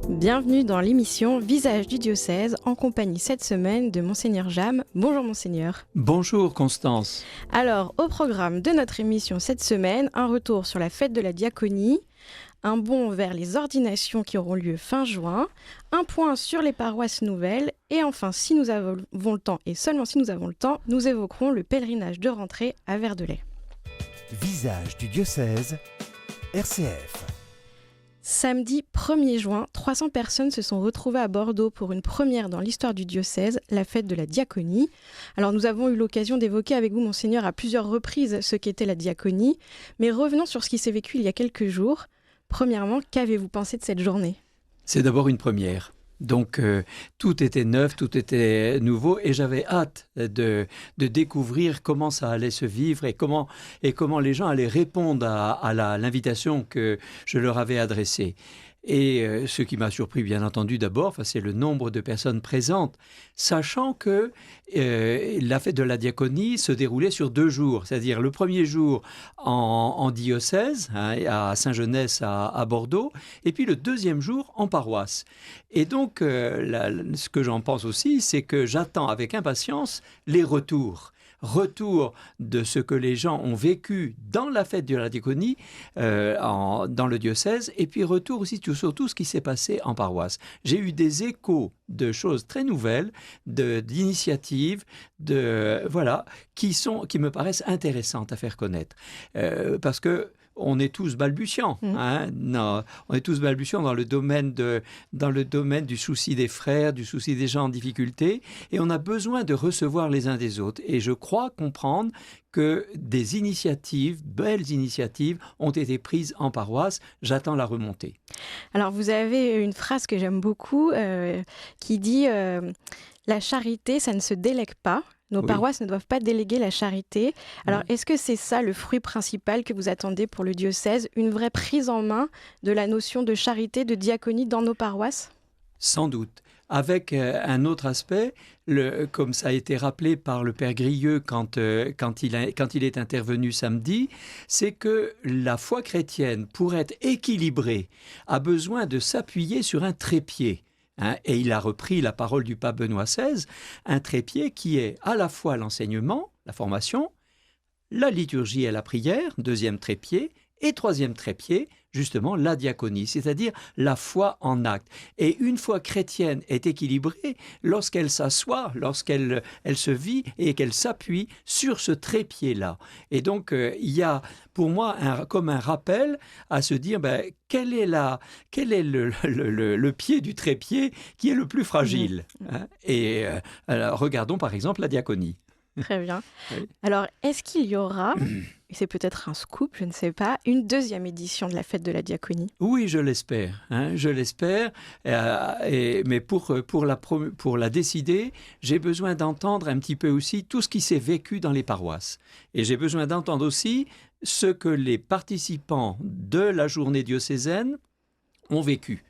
Bienvenue dans l'émission Visage du diocèse en compagnie cette semaine de Monseigneur Jam. Bonjour Monseigneur. Bonjour Constance. Alors, au programme de notre émission cette semaine, un retour sur la fête de la diaconie, un bond vers les ordinations qui auront lieu fin juin, un point sur les paroisses nouvelles et enfin, si nous avons le temps et seulement si nous avons le temps, nous évoquerons le pèlerinage de rentrée à Verdelais. Visage du diocèse, RCF. Samedi 1er juin, 300 personnes se sont retrouvées à Bordeaux pour une première dans l'histoire du diocèse, la fête de la diaconie. Alors nous avons eu l'occasion d'évoquer avec vous, Monseigneur, à plusieurs reprises ce qu'était la diaconie, mais revenons sur ce qui s'est vécu il y a quelques jours. Premièrement, qu'avez-vous pensé de cette journée ? C'est d'abord une première. Donc tout était neuf, tout était nouveau et j'avais hâte de découvrir comment ça allait se vivre et comment les gens allaient répondre à l'invitation que je leur avais adressée. Et ce qui m'a surpris bien entendu d'abord, c'est le nombre de personnes présentes, sachant que la fête de la diaconie se déroulait sur 2 jours, c'est-à-dire le premier jour en diocèse, à Saint-Genès à Bordeaux, et puis le deuxième jour en paroisse. Et donc ce que j'en pense aussi, c'est que j'attends avec impatience les retours de ce que les gens ont vécu dans la fête de la diaconie, dans le diocèse, et puis retour aussi sur tout ce qui s'est passé en paroisse. J'ai eu des échos de choses très nouvelles, d'initiatives, qui me paraissent intéressantes à faire connaître. Parce que on est tous balbutiants. Non, on est tous balbutiants dans le domaine du souci des frères, du souci des gens en difficulté, et on a besoin de recevoir les uns des autres. Et je crois comprendre que des initiatives, belles initiatives, ont été prises en paroisse. J'attends la remontée. Alors vous avez une phrase que j'aime beaucoup qui dit la charité, ça ne se délègue pas. Nos paroisses ne doivent pas déléguer la charité. Alors, est-ce que c'est ça le fruit principal que vous attendez pour le diocèse, une vraie prise en main de la notion de charité, de diaconie dans nos paroisses ? Sans doute. Avec un autre aspect, comme ça a été rappelé par le Père Grieux quand il est intervenu samedi, c'est que la foi chrétienne, pour être équilibrée, a besoin de s'appuyer sur un trépied. Et il a repris la parole du pape Benoît XVI, un trépied qui est à la fois l'enseignement, la formation, la liturgie et la prière, deuxième trépied, et troisième trépied, justement la diaconie, c'est-à-dire la foi en acte. Et une foi chrétienne est équilibrée lorsqu'elle s'assoit, lorsqu'elle se vit et qu'elle s'appuie sur ce trépied-là. Et donc, il y a pour moi comme un rappel à se dire quel est le pied du trépied qui est le plus fragile. Et alors, regardons par exemple la diaconie. Très bien. Oui. Alors, est-ce qu'il y aura, et c'est peut-être un scoop, je ne sais pas, une deuxième édition de la fête de la diaconie ? Oui, je l'espère. Je l'espère. Mais pour la décider, j'ai besoin d'entendre un petit peu aussi tout ce qui s'est vécu dans les paroisses. Et j'ai besoin d'entendre aussi ce que les participants de la journée diocésaine ont vécu.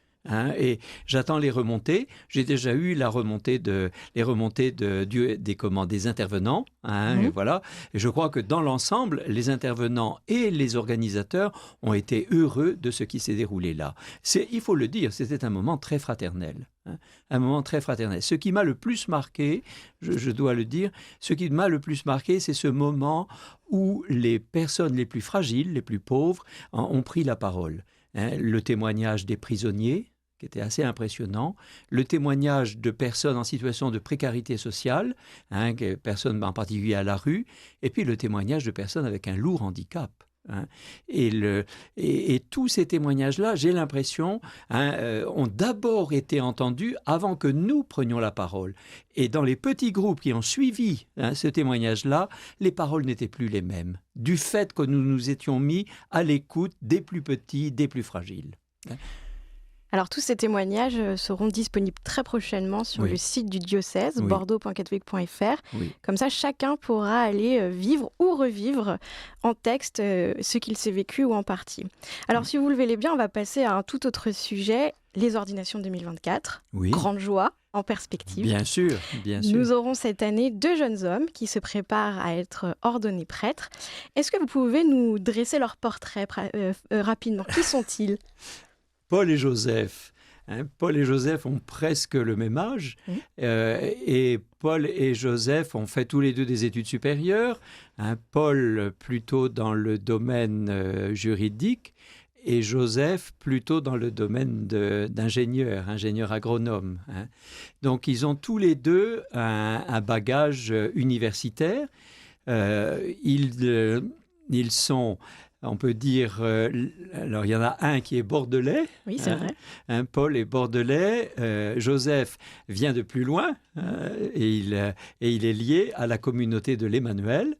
Et j'attends les remontées. J'ai déjà eu les remontées des intervenants. Et voilà. Et je crois que dans l'ensemble, les intervenants et les organisateurs ont été heureux de ce qui s'est déroulé là. Il faut le dire, c'était un moment très fraternel. Un moment très fraternel. Ce qui m'a le plus marqué, je dois le dire, ce qui m'a le plus marqué, c'est ce moment où les personnes les plus fragiles, les plus pauvres, ont pris la parole. Le témoignage des prisonniers, qui était assez impressionnant, le témoignage de personnes en situation de précarité sociale, personnes en particulier à la rue, et puis le témoignage de personnes avec un lourd handicap. Et tous ces témoignages-là, j'ai l'impression, ont d'abord été entendus avant que nous prenions la parole. Et dans les petits groupes qui ont suivi ce témoignage-là, les paroles n'étaient plus les mêmes, du fait que nous nous étions mis à l'écoute des plus petits, des plus fragiles. Alors, tous ces témoignages seront disponibles très prochainement sur le site du diocèse, bordeaux.catholique.fr. Oui. Comme ça, chacun pourra aller vivre ou revivre en texte ce qu'il s'est vécu ou en partie. Alors, si vous le voulez bien, on va passer à un tout autre sujet, les ordinations 2024. Oui. Grande joie en perspective. Bien sûr, bien sûr. Nous aurons cette année 2 jeunes hommes qui se préparent à être ordonnés prêtres. Est-ce que vous pouvez nous dresser leur portrait rapidement ? Qui sont-ils ? Paul et Joseph, Paul et Joseph ont presque le même âge, et Paul et Joseph ont fait tous les deux des études supérieures, Paul plutôt dans le domaine juridique, et Joseph plutôt dans le domaine ingénieur agronome. Donc ils ont tous les deux un bagage universitaire. Ils sont, on peut dire, alors il y en a un qui est bordelais. Oui, c'est vrai. Paul est bordelais. Joseph vient de plus loin et il est lié à la communauté de l'Emmanuel.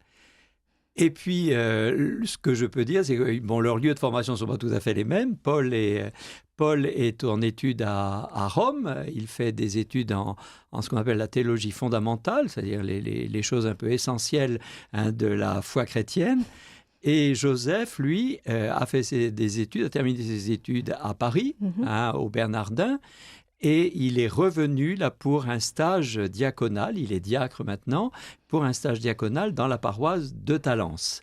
Et puis, ce que je peux dire, c'est que leurs lieux de formation ne sont pas tout à fait les mêmes. Paul est en études à Rome. Il fait des études en ce qu'on appelle la théologie fondamentale, c'est-à-dire les choses un peu essentielles de la foi chrétienne. Et Joseph, lui, a terminé ses études à Paris, au Bernardin. Et il est revenu là pour un stage diaconal, il est diacre maintenant, pour un stage diaconal dans la paroisse de Talence.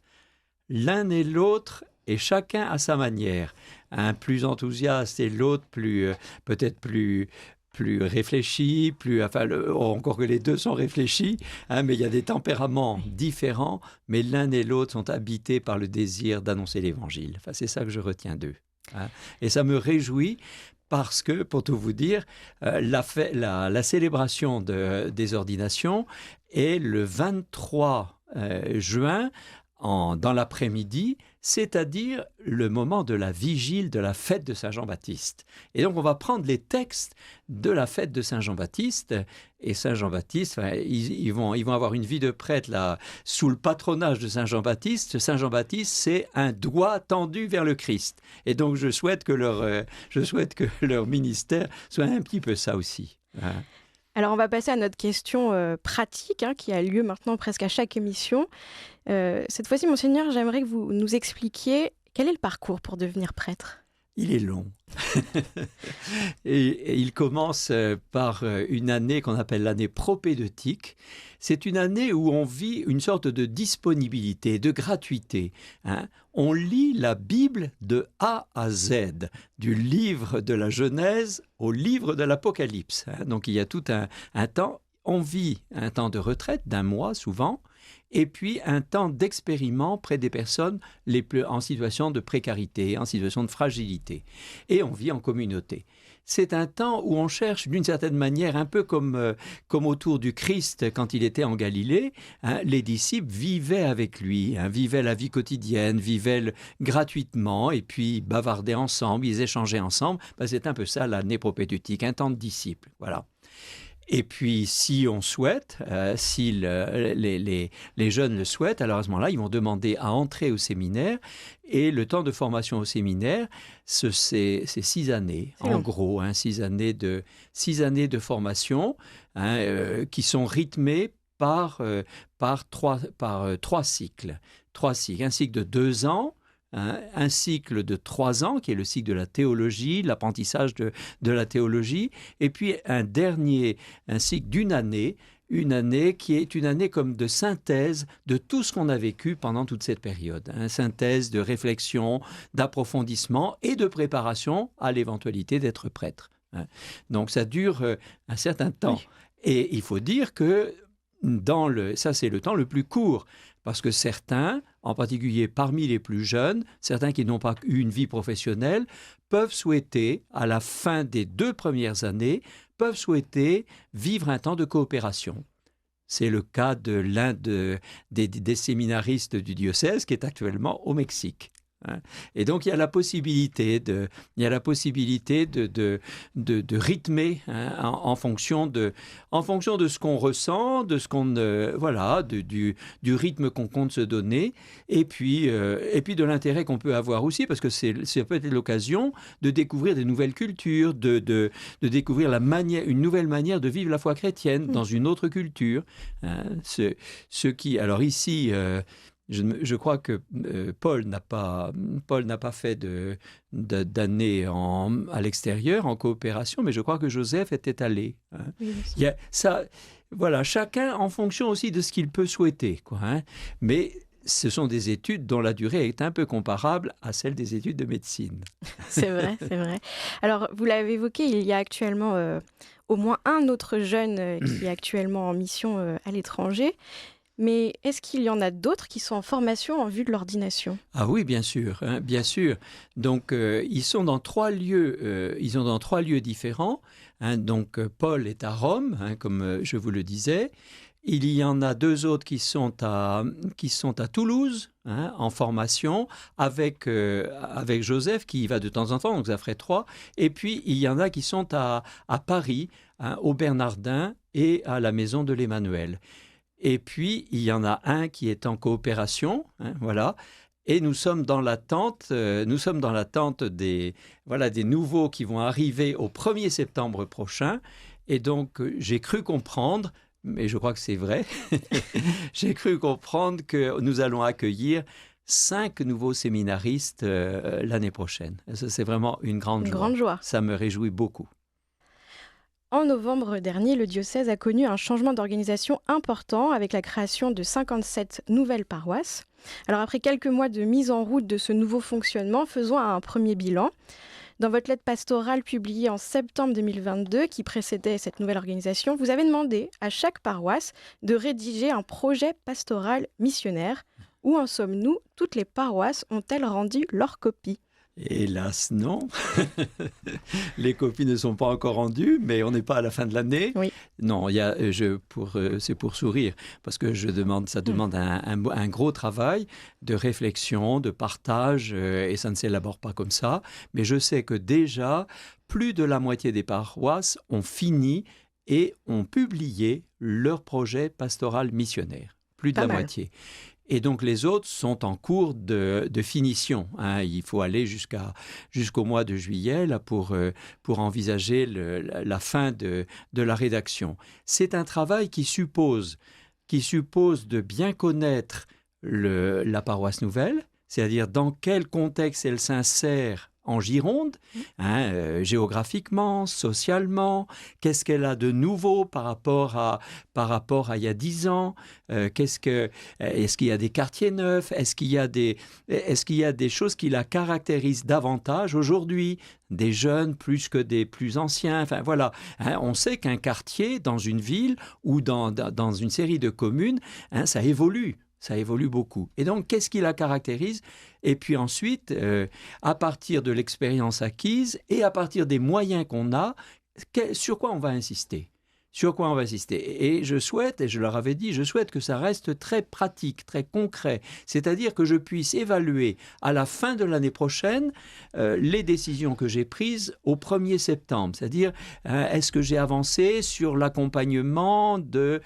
L'un et l'autre, et chacun à sa manière. Un plus enthousiaste et l'autre peut-être plus réfléchi, encore que les deux sont réfléchis, mais il y a des tempéraments différents, mais l'un et l'autre sont habités par le désir d'annoncer l'Évangile. Enfin, c'est ça que je retiens d'eux. Et ça me réjouit, parce que, pour tout vous dire, la célébration des ordinations est le 23 juin dans l'après-midi, c'est-à-dire le moment de la vigile de la fête de Saint-Jean-Baptiste. Et donc, on va prendre les textes de la fête de Saint-Jean-Baptiste. Et Saint-Jean-Baptiste, ils vont avoir une vie de prêtre là, sous le patronage de Saint-Jean-Baptiste. Saint-Jean-Baptiste, c'est un doigt tendu vers le Christ. Et donc, je souhaite que leur ministère soit un petit peu ça aussi. Alors, on va passer à notre question pratique, qui a lieu maintenant presque à chaque émission. Cette fois-ci, Monseigneur, j'aimerais que vous nous expliquiez quel est le parcours pour devenir prêtre. Il est long. et il commence par une année qu'on appelle l'année propédeutique. C'est une année où on vit une sorte de disponibilité, de gratuité. On lit la Bible de A à Z, du livre de la Genèse au livre de l'Apocalypse. Donc il y a tout un temps. On vit un temps de retraite d'un mois souvent, et puis un temps d'expériment près des personnes en situation de précarité, en situation de fragilité. Et on vit en communauté. C'est un temps où on cherche d'une certaine manière, un peu comme autour du Christ quand il était en Galilée, les disciples vivaient avec lui, vivaient la vie quotidienne, vivaient gratuitement et puis bavardaient ensemble, ils échangeaient ensemble. C'est un peu ça l'année propédeutique, un temps de disciples. Voilà. Et puis, si on souhaite, si les jeunes le souhaitent, alors à ce moment-là, ils vont demander à entrer au séminaire. Et le temps de formation au séminaire, c'est 6 années, en gros, 6 années de formation qui sont rythmées par 3 cycles. 3 cycles. Un cycle de 2 ans, un cycle de 3 ans, qui est le cycle de la théologie, l'apprentissage de la théologie, et puis un cycle d'une année, une année qui est une année comme de synthèse de tout ce qu'on a vécu pendant toute cette période. Synthèse de réflexion, d'approfondissement et de préparation à l'éventualité d'être prêtre. Donc ça dure un certain temps. Oui. Et il faut dire que ça c'est le temps le plus court, parce que certains, en particulier parmi les plus jeunes, certains qui n'ont pas eu une vie professionnelle, peuvent souhaiter, à la fin des 2 premières années, peuvent souhaiter vivre un temps de coopération. C'est le cas de l'un des séminaristes du diocèse qui est actuellement au Mexique. Et donc il y a la possibilité de rythmer en fonction de ce qu'on ressent, de ce qu'on du rythme qu'on compte se donner, et puis de l'intérêt qu'on peut avoir aussi, parce que c'est peut-être l'occasion de découvrir des nouvelles cultures, de découvrir une nouvelle manière de vivre la foi chrétienne dans une autre culture. Alors ici. Je crois que Paul n'a pas fait d'année à l'extérieur, en coopération, mais je crois que Joseph était allé. Oui, il y a ça, voilà, chacun en fonction aussi de ce qu'il peut souhaiter, Mais ce sont des études dont la durée est un peu comparable à celle des études de médecine. C'est vrai, c'est vrai. Alors, vous l'avez évoqué, il y a actuellement au moins un autre jeune qui est actuellement en mission à l'étranger. Mais est-ce qu'il y en a d'autres qui sont en formation en vue de l'ordination ? Ah oui, bien sûr, hein, bien sûr. Donc, ils sont dans 3 lieux, ils sont dans 3 lieux différents. Hein. Donc, Paul est à Rome, hein, comme je vous le disais. Il y en a 2 autres qui sont à Toulouse, hein, en formation, avec Joseph qui y va de temps en temps, donc ça ferait 3. Et puis, il y en a qui sont à Paris, hein, au Bernardin et à la Maison de l'Emmanuel. Et puis, il y en a un qui est en coopération, hein, voilà. Et nous sommes dans l'attente des nouveaux qui vont arriver au 1er septembre prochain. Et donc, j'ai cru comprendre, mais je crois que c'est vrai, j'ai cru comprendre que nous allons accueillir 5 nouveaux séminaristes l'année prochaine. Ça, c'est vraiment une grande joie. Ça me réjouit beaucoup. En novembre dernier, le diocèse a connu un changement d'organisation important avec la création de 57 nouvelles paroisses. Alors après quelques mois de mise en route de ce nouveau fonctionnement, faisons un premier bilan. Dans votre lettre pastorale publiée en septembre 2022, qui précédait cette nouvelle organisation, vous avez demandé à chaque paroisse de rédiger un projet pastoral missionnaire. Où en sommes-nous ? Toutes les paroisses ont-elles rendu leur copie ? Hélas, non. Les copies ne sont pas encore rendues, mais on n'est pas à la fin de l'année. Oui. Non, c'est pour sourire, parce que ça demande un gros travail de réflexion, de partage, et ça ne s'élabore pas comme ça. Mais je sais que déjà, plus de la moitié des paroisses ont fini et ont publié leur projet pastoral missionnaire. Plus de la moitié. Et donc, les autres sont en cours de finition. Hein. Il faut aller jusqu'au mois de juillet là, pour envisager la fin de la rédaction. C'est un travail qui suppose de bien connaître la paroisse nouvelle, c'est-à-dire dans quel contexte elle s'insère en Gironde, hein, géographiquement, socialement, qu'est-ce qu'elle a de nouveau par rapport à il y a 10 ans, est-ce qu'il y a des quartiers neufs, est-ce qu'il y a des choses qui la caractérisent davantage aujourd'hui, des jeunes plus que des plus anciens, enfin voilà, hein, on sait qu'un quartier dans une ville ou dans une série de communes, hein, ça évolue. Ça évolue beaucoup. Et donc, qu'est-ce qui la caractérise ? Et puis ensuite, à partir de l'expérience acquise et à partir des moyens qu'on a, sur quoi on va insister ? Et je souhaite, et je leur avais dit, je souhaite que ça reste très pratique, très concret. C'est-à-dire que je puisse évaluer à la fin de l'année prochaine les décisions que j'ai prises au 1er septembre. C'est-à-dire, est-ce que j'ai avancé sur l'accompagnement des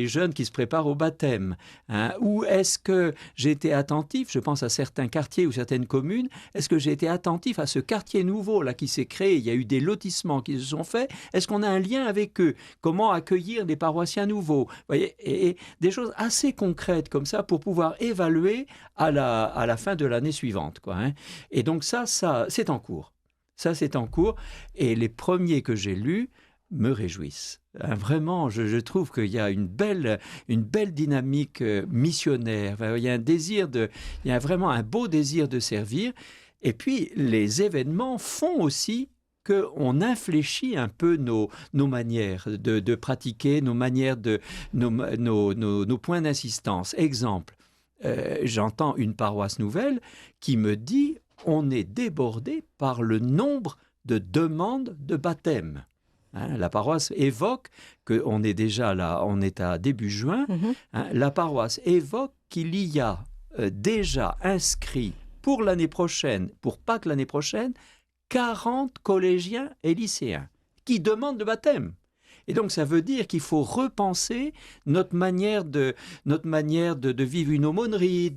jeunes qui se préparent au baptême, hein, ou est-ce que j'ai été attentif, je pense à certains quartiers ou certaines communes, est-ce que j'ai été attentif à ce quartier nouveau là, qui s'est créé, il y a eu des lotissements qui se sont faits, est-ce qu'on a un lien avec eux, comment accueillir des paroissiens nouveaux, voyez, et des choses assez concrètes comme ça pour pouvoir évaluer à la fin de l'année suivante, quoi, hein. Et donc ça c'est en cours. Ça c'est en cours et les premiers que j'ai lus me réjouissent. Hein, vraiment, je trouve qu'il y a une belle dynamique missionnaire. Il y a vraiment un beau désir de servir. Et puis les événements font aussi qu'on infléchit un peu nos manières de pratiquer, nos manières nos points d'insistance. Exemple, j'entends une paroisse nouvelle qui me dit on est débordé par le nombre de demandes de baptême. Hein, la paroisse évoque qu'on est déjà là, on est à début juin, hein, la paroisse évoque qu'il y a déjà inscrit pour l'année prochaine, pour Pâques l'année prochaine, 40 collégiens et lycéens qui demandent le baptême. Et donc, ça veut dire qu'il faut repenser notre manière de vivre une aumônerie,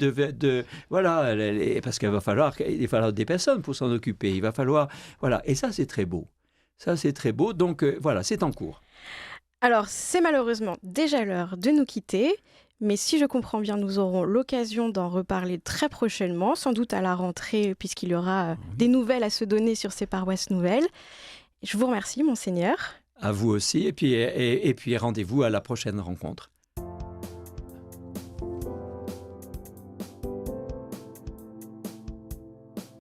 voilà, parce qu'il va falloir des personnes pour s'en occuper. Il va falloir, voilà. Et ça, c'est très beau. Donc, voilà, c'est en cours. Alors, c'est malheureusement déjà l'heure de nous quitter. Mais si je comprends bien, nous aurons l'occasion d'en reparler très prochainement, sans doute à la rentrée, puisqu'il y aura des nouvelles à se donner sur ces paroisses nouvelles. Je vous remercie, Monseigneur. À vous aussi, et puis rendez-vous à la prochaine rencontre.